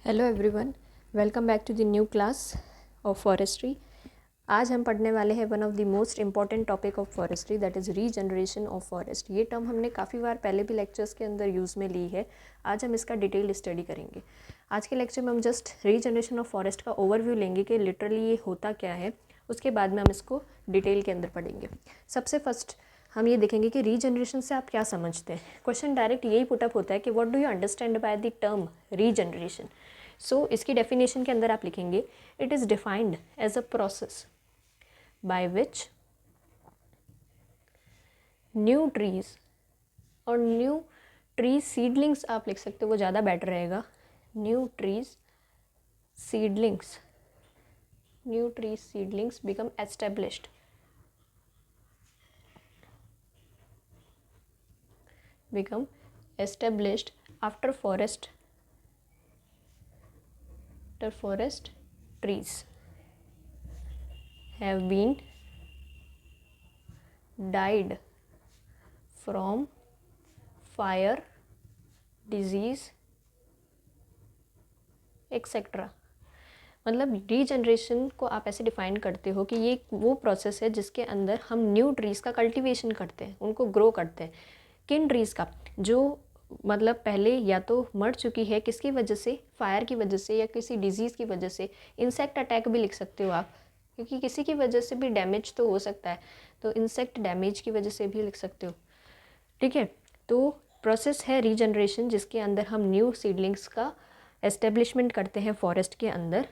Hello everyone, welcome back to the new class of forestry. आज हम पढ़ने वाले हैं one of the most important topic of forestry, that is regeneration of forest. ये term हमने काफ़ी बार पहले भी लेक्चर्स के अंदर यूज़ में ली है। आज हम इसका डिटेल स्टडी करेंगे। आज के लेक्चर में हम जस्ट रीजनरेशन ऑफ फॉरेस्ट का ओवरव्यू लेंगे कि लिटरली ये होता क्या है। उसके बाद में हम इसको डिटेल के अंदर पढ़ेंगे। सबसे फर्स्ट हम ये देखेंगे कि रीजनरेशन से आप क्या समझते हैं। क्वेश्चन डायरेक्ट यही पुटअप होता है कि what do you understand by the term regeneration. So इसकी डेफिनेशन के अंदर आप लिखेंगे, it is defined as a process by which new trees और न्यू ट्री सीडलिंग्स आप लिख सकते हो, वो ज़्यादा बेटर रहेगा। New trees seedlings become established after forest trees have been died from fire, disease, etcetera. मतलब रीजनरेशन को आप ऐसे डिफाइन करते हो कि ये वो प्रोसेस है जिसके अंदर हम न्यू ट्रीज़ का कल्टीवेशन करते हैं, उनको ग्रो करते हैं। किन ट्रीज़ का? जो मतलब पहले या तो मर चुकी है, किसकी वजह से? फायर की वजह से या किसी डिजीज़ की वजह से। इंसेक्ट अटैक भी लिख सकते हो आप, क्योंकि किसी की वजह से भी डैमेज तो हो सकता है, तो इंसेक्ट डैमेज की वजह से भी लिख सकते हो। ठीक है, तो प्रोसेस है रीजनरेशन जिसके अंदर हम न्यू सीडलिंग्स का एस्टेब्लिशमेंट करते हैं फॉरेस्ट के अंदर।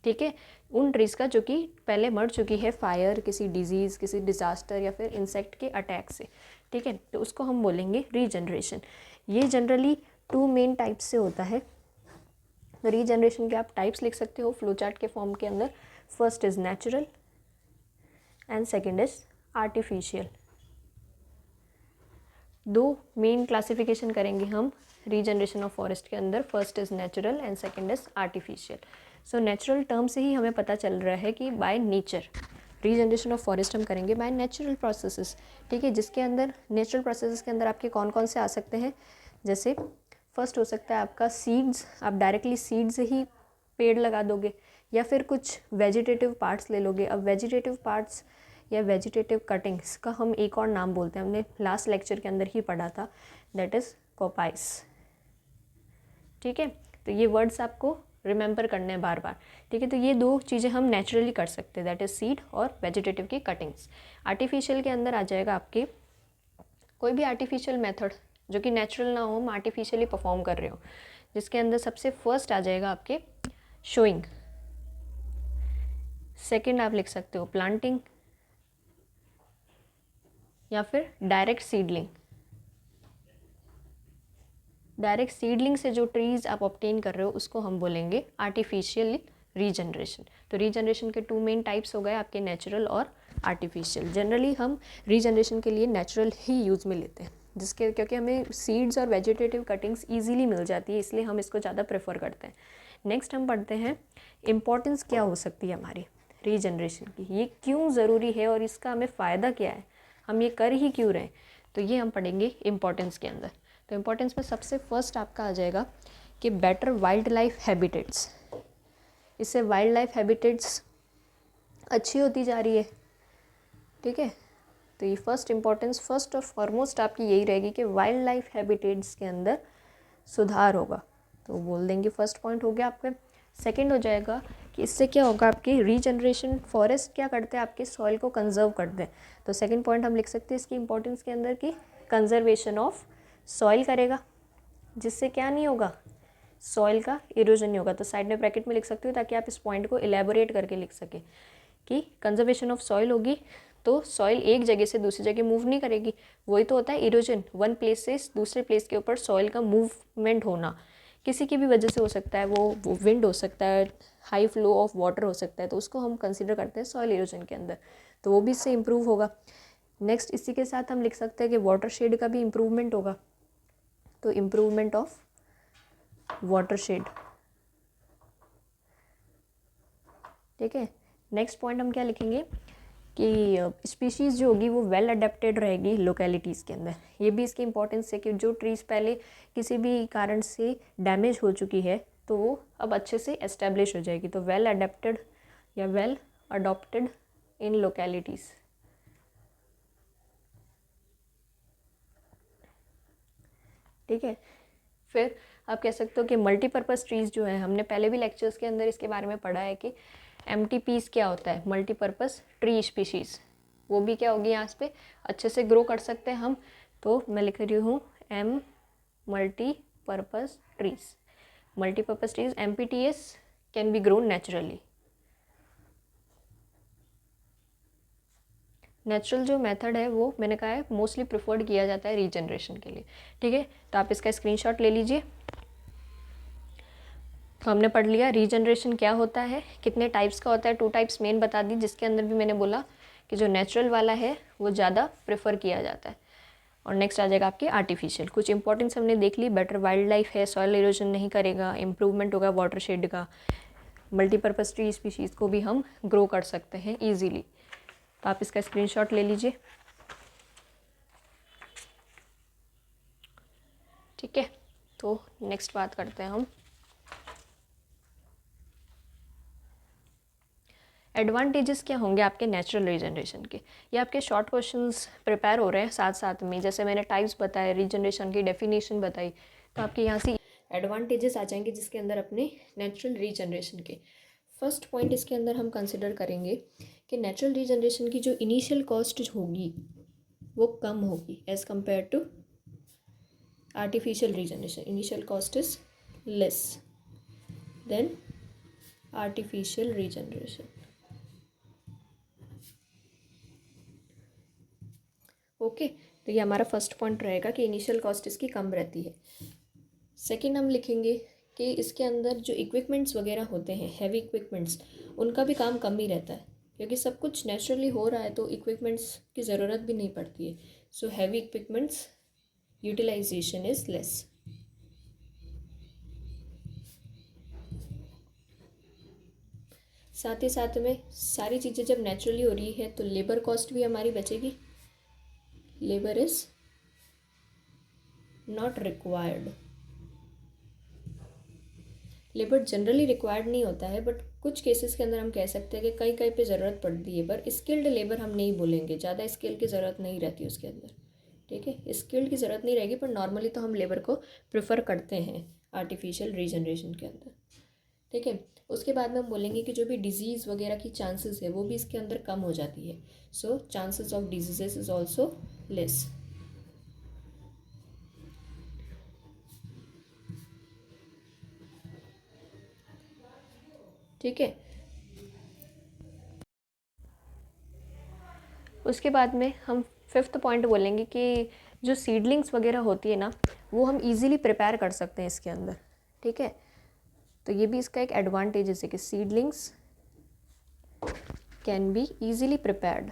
ठीक है, उन ट्रीज़ का जो कि पहले मर चुकी है फायर, किसी डिजीज़, किसी डिज़ास्टर या फिर इंसेक्ट के अटैक से। ठीक है, तो उसको हम बोलेंगे रीजनरेशन। ये जनरली 2 मेन टाइप्स से होता है। रीजनरेशन के आप टाइप्स लिख सकते हो फ्लो चार्ट के फॉर्म के अंदर। First is natural and second is artificial. 2 main classification करेंगे हम रीजनरेशन ऑफ फॉरेस्ट के अंदर। First is natural and second is artificial. So natural term से ही हमें पता चल रहा है कि by nature regeneration of forest हम करेंगे बाय नेचुरल प्रोसेसेस। ठीक है, जिसके अंदर नेचुरल प्रोसेसेस के अंदर आपके कौन कौन से आ सकते हैं? जैसे फर्स्ट हो सकता है आपका सीड्स, आप डायरेक्टली सीड से ही पेड़ लगा दोगे, या फिर कुछ वेजिटेटिव पार्ट्स ले लोगे। अब वेजिटेटिव पार्ट्स या वेजिटेटिव कटिंग्स का हम एक और नाम बोलते हैं, हमने लास्ट लेक्चर के अंदर ही पढ़ा था, दैट इज़ कॉपाइस। ठीक है, तो ये वर्ड्स आपको रिमेंबर करने हैं बार बार। ठीक है, तो ये 2 चीज़ें हम नेचुरली कर सकते हैं, दैट इज़ सीड और वेजिटेटिव की कटिंग्स। आर्टिफिशियल के अंदर आ जाएगा आपके कोई भी आर्टिफिशियल मेथड जो कि नेचुरल ना हो, हम आर्टिफिशियली परफॉर्म कर रहे हो, जिसके अंदर सबसे फर्स्ट आ जाएगा आपके शोइंग। सेकेंड आप लिख सकते हो प्लांटिंग या फिर डायरेक्ट सीडलिंग। डायरेक्ट सीडलिंग से जो ट्रीज़ आप ऑब्टेन कर रहे हो उसको हम बोलेंगे आर्टिफिशियल रीजनरेशन। तो रीजनरेशन के 2 मेन टाइप्स हो गए आपके, नेचुरल और आर्टिफिशियल। जनरली हम रीजनरेशन के लिए नेचुरल ही यूज़ में लेते हैं, जिसके क्योंकि हमें सीड्स और वेजिटेटिव कटिंग्स ईजीली मिल जाती है, इसलिए हम इसको ज़्यादा प्रेफर करते हैं। नेक्स्ट हम पढ़ते हैं इम्पॉर्टेंस क्या हो सकती है हमारी रीजनरेशन की, ये क्यों ज़रूरी है और इसका हमें फ़ायदा क्या है, हम ये कर ही क्यों रहे हैं। तो ये हम पढ़ेंगे इम्पॉर्टेंस के अंदर। तो इम्पॉर्टेंस में सबसे फर्स्ट आपका आ जाएगा कि बेटर वाइल्ड लाइफ हैबिटेट्स। इससे वाइल्ड लाइफ हैबिटेट्स अच्छी होती जा रही है। ठीक है, तो ये फर्स्ट इम्पॉर्टेंस, फर्स्ट और फॉरमोस्ट आपकी यही रहेगी कि वाइल्ड लाइफ हैबिटेट्स के अंदर सुधार होगा। तो बोल देंगे फर्स्ट पॉइंट हो गया आपका। सेकंड हो जाएगा कि इससे क्या होगा, आपकी रीजनरेशन फॉरेस्ट क्या करते हैं, आपके सॉइल को कंजर्व करते हैं। तो सेकंड पॉइंट हम लिख सकते हैं इसकी इंपॉर्टेंस के अंदर कि कंजर्वेशन ऑफ सॉइल करेगा, जिससे क्या नहीं होगा, सॉइल का इरोजन नहीं होगा। तो साइड में ब्रैकेट में लिख सकते हो ताकि आप इस पॉइंट को इलेबोरेट करके लिख सके कि कंजर्वेशन ऑफ सॉइल होगी तो सॉइल एक जगह से दूसरी जगह मूव नहीं करेगी। वही तो होता है इरोजन, वन प्लेस से दूसरे प्लेस के ऊपर सॉइल का मूवमेंट होना। किसी की भी वजह से हो सकता है, वो विंड हो सकता है, हाई फ्लो ऑफ वाटर हो सकता है, तो उसको हम कंसिडर करते हैं सॉइल इरोजन के अंदर। तो वो भी इससे इम्प्रूव होगा। नेक्स्ट इसी के साथ हम लिख सकते हैं कि वाटर शेड का भी इम्प्रूवमेंट होगा। तो इम्प्रूवमेंट ऑफ वाटर शेड। ठीक है, नेक्स्ट पॉइंट हम क्या लिखेंगे कि स्पीशीज़ जो होगी वो वेल अडेप्टेड रहेगी लोकेलिटीज़ के अंदर। ये भी इसकी इंपॉर्टेंस है कि जो ट्रीज़ पहले किसी भी कारण से डैमेज हो चुकी है तो वो अब अच्छे से एस्टेब्लिश हो जाएगी। तो वेल अडेप्टेड या वेल अडॉप्टेड इन लोकेलिटीज़। ठीक है, फिर आप कह सकते हो कि मल्टीपर्पज़ ट्रीज़ जो है, हमने पहले भी लेक्चर्स के अंदर इसके बारे में पढ़ा है कि MTPs क्या होता है, मल्टीपर्पज़ ट्री स्पीशीज़। वो भी क्या होगी यहाँ पे अच्छे से ग्रो कर सकते हैं हम। तो मैं लिख रही हूँ M multipurpose trees. Multipurpose trees MPTs can be grown naturally. Natural जो मेथड है वो मैंने कहा है मोस्टली प्रिफर्ड किया जाता है रीजनरेशन के लिए। ठीक है, तो आप इसका स्क्रीनशॉट ले लीजिए। तो हमने पढ़ लिया रीजनरेशन क्या होता है, कितने टाइप्स का होता है। 2 टाइप्स मेन बता दी, जिसके अंदर भी मैंने बोला कि जो नेचुरल वाला है वो ज़्यादा प्रेफर किया जाता है। और नेक्स्ट आ जाएगा आपके आर्टिफिशियल। कुछ इंपॉर्टेंस हमने देख ली, बेटर वाइल्ड लाइफ है, सॉइल इरोजन नहीं करेगा, इम्प्रूवमेंट होगा वाटर शेड का, मल्टीपर्पज़ ट्री स्पीशीज़ को भी हम ग्रो कर सकते हैं ईजीली। तो आप इसका स्क्रीनशॉट ले लीजिए। ठीक है, तो नेक्स्ट बात करते हैं हम एडवांटेजेस क्या होंगे आपके नेचुरल रीजनरेशन के। ये आपके शॉर्ट क्वेश्चंस प्रिपेयर हो रहे हैं साथ साथ में, जैसे मैंने टाइप्स बताए, रीजनरेशन की डेफिनेशन बताई, तो आपके यहाँ से एडवांटेजेस आ जाएंगे जिसके अंदर अपने नेचुरल रीजनरेशन के। फर्स्ट पॉइंट इसके अंदर हम कंसिडर करेंगे कि नेचुरल रीजनरेशन की जो इनिशियल कॉस्ट होगी वो कम होगी as compare to artificial regeneration. Initial cost is less than artificial regeneration. Okay, तो ये हमारा फर्स्ट पॉइंट रहेगा कि इनिशियल कॉस्ट इसकी कम रहती है। सेकंड हम लिखेंगे कि इसके अंदर जो इक्विपमेंट्स वगैरह होते हैं, हैवी इक्विपमेंट्स, उनका भी काम कम ही रहता है, क्योंकि सब कुछ नेचुरली हो रहा है तो इक्विपमेंट्स की ज़रूरत भी नहीं पड़ती है। So heavy equipments utilization is less. साथ ही साथ में सारी चीज़ें जब नेचुरली हो रही है तो लेबर कॉस्ट भी हमारी बचेगी। Labour is not required. Labour generally required नहीं होता है, बट कुछ केसेस के अंदर हम कह सकते हैं कि कहीं कहीं पे ज़रूरत पड़ती है, पर स्किल्ड लेबर हम नहीं बोलेंगे, ज़्यादा स्किल की ज़रूरत नहीं रहती उसके अंदर। ठीक है, स्किल्ड की ज़रूरत नहीं रहेगी, पर नॉर्मली तो हम लेबर को प्रेफर करते हैं आर्टिफिशियल रीजनरेशन के अंदर। ठीक है, उसके बाद में हम बोलेंगे कि जो भी डिजीज़ वगैरह की चांसेस है वो भी इसके अंदर कम हो जाती है। So chances of diseases is also less. ठीक है, उसके बाद में हम फिफ्थ पॉइंट बोलेंगे कि जो सीडलिंग्स वगैरह होती है ना, वो हम इजीली प्रिपेयर कर सकते हैं इसके अंदर। ठीक है, तो ये भी इसका एक एडवांटेजेस है कि seedlings can be easily prepared.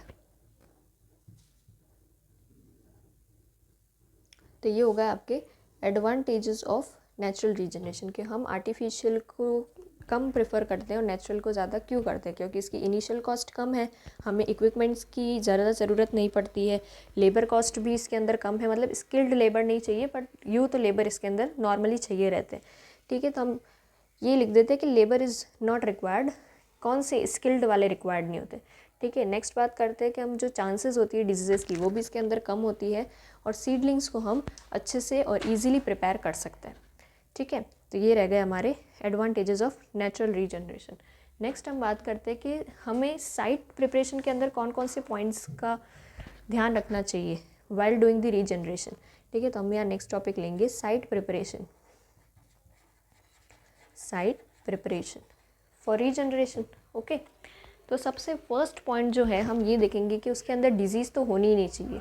तो ये होगा आपके एडवांटेजेस ऑफ नेचुरल रीजनरेशन के। हम आर्टिफिशियल को कम प्रेफर करते हैं और नेचुरल को ज़्यादा क्यों करते हैं, क्योंकि इसकी इनिशियल कॉस्ट कम है, हमें इक्विपमेंट्स की ज़्यादा ज़रूरत नहीं पड़ती है, लेबर कॉस्ट भी इसके अंदर कम है, मतलब स्किल्ड लेबर नहीं चाहिए, बट यूँ तो लेबर इसके अंदर नॉर्मली चाहिए रहते हैं। ठीक है, तो हम ये लिख देते हैं कि लेबर इज़ नॉट रिक्वायर्ड, कौन से स्किल्ड वाले रिक्वायर्ड नहीं होते। ठीक है, नेक्स्ट बात करते हैं कि हम जो चांसेस होती है डिजीज़ की वो भी इसके अंदर कम होती है, और सीडलिंग्स को हम अच्छे से और इजीली प्रिपेयर कर सकते हैं। ठीक है, तो ये रह गए हमारे advantages of natural regeneration. Next हम बात करते हैं कि हमें साइट प्रिपरेशन के अंदर कौन कौन से पॉइंट्स का ध्यान रखना चाहिए वाइल डूइंग द रीजनरेशन। ठीक है, तो हम यहाँ नेक्स्ट टॉपिक लेंगे site preparation. Site preparation for regeneration. Okay, तो सबसे फर्स्ट पॉइंट जो है हम ये देखेंगे कि उसके अंदर डिजीज़ तो होनी ही नहीं चाहिए।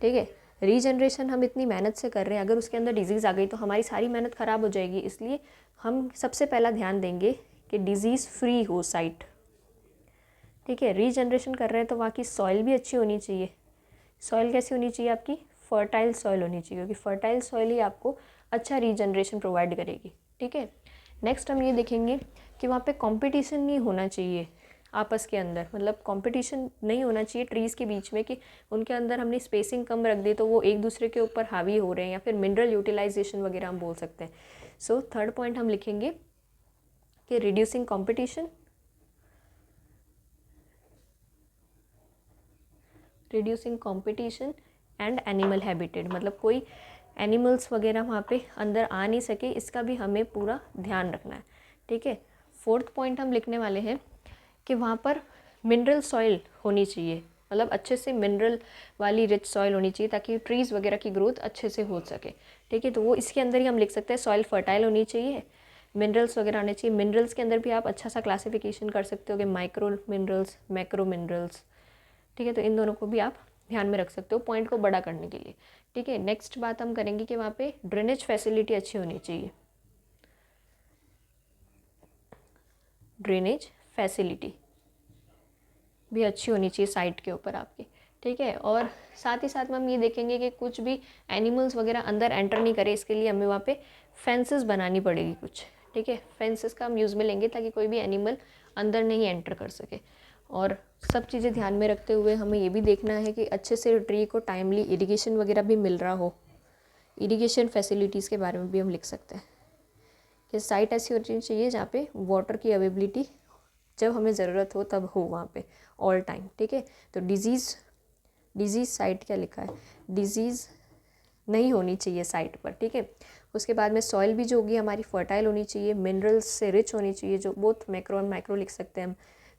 ठीक है, रीजनरेशन हम इतनी मेहनत से कर रहे हैं, अगर उसके अंदर डिजीज़ आ गई तो हमारी सारी मेहनत ख़राब हो जाएगी। इसलिए हम सबसे पहला ध्यान देंगे कि डिज़ीज़ फ्री हो साइट। ठीक है, रीजनरेशन कर रहे हैं तो वहाँ की सॉइल भी अच्छी होनी चाहिए। सॉइल कैसी होनी चाहिए आपकी? फर्टाइल सॉइल होनी चाहिए, क्योंकि फर्टाइल सॉइल ही आपको अच्छा रीजनरेशन प्रोवाइड करेगी। ठीक है, नेक्स्ट हम ये देखेंगे कि वहाँ पे कंपटीशन नहीं होना चाहिए आपस के अंदर, मतलब कंपटीशन नहीं होना चाहिए ट्रीज़ के बीच में कि उनके अंदर हमने स्पेसिंग कम रख दी तो वो एक दूसरे के ऊपर हावी हो रहे हैं, या फिर मिनरल यूटिलाइजेशन वगैरह हम बोल सकते हैं। सो थर्ड पॉइंट हम लिखेंगे कि reducing competition, reducing competition and animal habitat, मतलब कोई एनिमल्स वगैरह वहाँ पे अंदर आ नहीं सके, इसका भी हमें पूरा ध्यान रखना है। ठीक है, फोर्थ पॉइंट हम लिखने वाले हैं कि वहाँ पर मिनरल सॉइल होनी चाहिए, मतलब अच्छे से मिनरल वाली रिच सॉइल होनी चाहिए ताकि ट्रीज़ वगैरह की ग्रोथ अच्छे से हो सके। ठीक है, तो वो इसके अंदर ही हम लिख सकते हैं सॉइल फर्टाइल होनी चाहिए, मिनरल्स वगैरह आने चाहिए। मिनरल्स के अंदर भी आप अच्छा सा क्लासिफिकेशन कर सकते हो कि माइक्रो मिनरल्स, मैक्रो मिनरल्स। ठीक है, तो इन दोनों को भी आप ध्यान में रख सकते हो पॉइंट को बड़ा करने के लिए। ठीक है, नेक्स्ट बात हम करेंगे कि वहाँ पे ड्रेनेज फैसिलिटी अच्छी होनी चाहिए, ड्रेनेज फैसिलिटी भी अच्छी होनी चाहिए साइट के ऊपर आपके। ठीक है, और साथ ही साथ में हम ये देखेंगे कि कुछ भी एनिमल्स वगैरह अंदर एंटर नहीं करे, इसके लिए हमें वहाँ पे फेंसेस बनानी पड़ेगी कुछ। ठीक है, फेंसेस का हम यूज़ में लेंगे ताकि कोई भी एनिमल अंदर नहीं एंटर कर सके। और सब चीज़ें ध्यान में रखते हुए हमें ये भी देखना है कि अच्छे से ट्री को टाइमली इरिगेशन वगैरह भी मिल रहा हो। इरिगेशन फैसिलिटीज़ के बारे में भी हम लिख सकते हैं कि साइट ऐसी होनी चाहिए जहाँ पे वाटर की अवेलेबिलिटी जब हमें ज़रूरत हो तब हो वहाँ पे ऑल टाइम। ठीक है, तो डिजीज़ साइट क्या लिखा है, डिजीज़ नहीं होनी चाहिए साइट पर। ठीक है, उसके बाद में सॉइल भी जो होगी हमारी फर्टाइल होनी चाहिए, मिनरल्स से रिच होनी चाहिए, जो बोथ मैक्रो और माइक्रो लिख सकते हैं हम।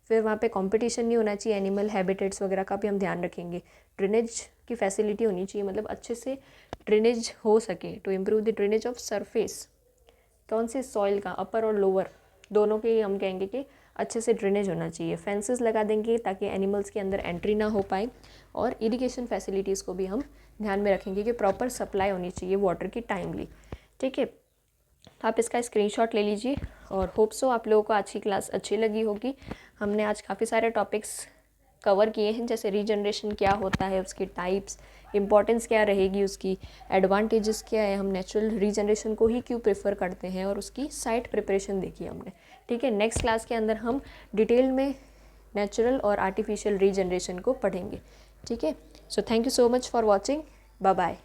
फिर वहाँ पे कंपटीशन नहीं होना चाहिए, एनिमल हैबिटेट्स वगैरह का भी हम ध्यान रखेंगे। ड्रेनेज की फैसिलिटी होनी चाहिए, मतलब अच्छे से ड्रेनेज हो सके, to improve the drainage of surface, कौन सी सॉइल का, अपर और लोअर दोनों के हम कहेंगे कि अच्छे से ड्रेनेज होना चाहिए। फेंसेस लगा देंगे ताकि एनिमल्स के अंदर एंट्री ना हो पाए, और इरिगेशन फैसिलिटीज़ को भी हम ध्यान में रखेंगे कि प्रॉपर सप्लाई होनी चाहिए वाटर की टाइमली। ठीक है, तो आप इसका स्क्रीनशॉट ले लीजिए, और होप सो आप लोगों को आज की क्लास अच्छी लगी होगी। हमने आज काफ़ी सारे टॉपिक्स कवर किए हैं, जैसे रीजनरेशन क्या होता है, उसकी टाइप्स, इंपॉर्टेंस क्या रहेगी उसकी, एडवांटेजेस क्या है, हम नेचुरल रीजनरेशन को ही क्यों प्रेफर करते हैं, और उसकी साइट प्रिपरेशन देखी हमने। ठीक है, नेक्स्ट क्लास के अंदर हम डिटेल में नेचुरल और आर्टिफिशियल रीजनरेशन को पढ़ेंगे। ठीक है, so thank you so much for watching, bye bye.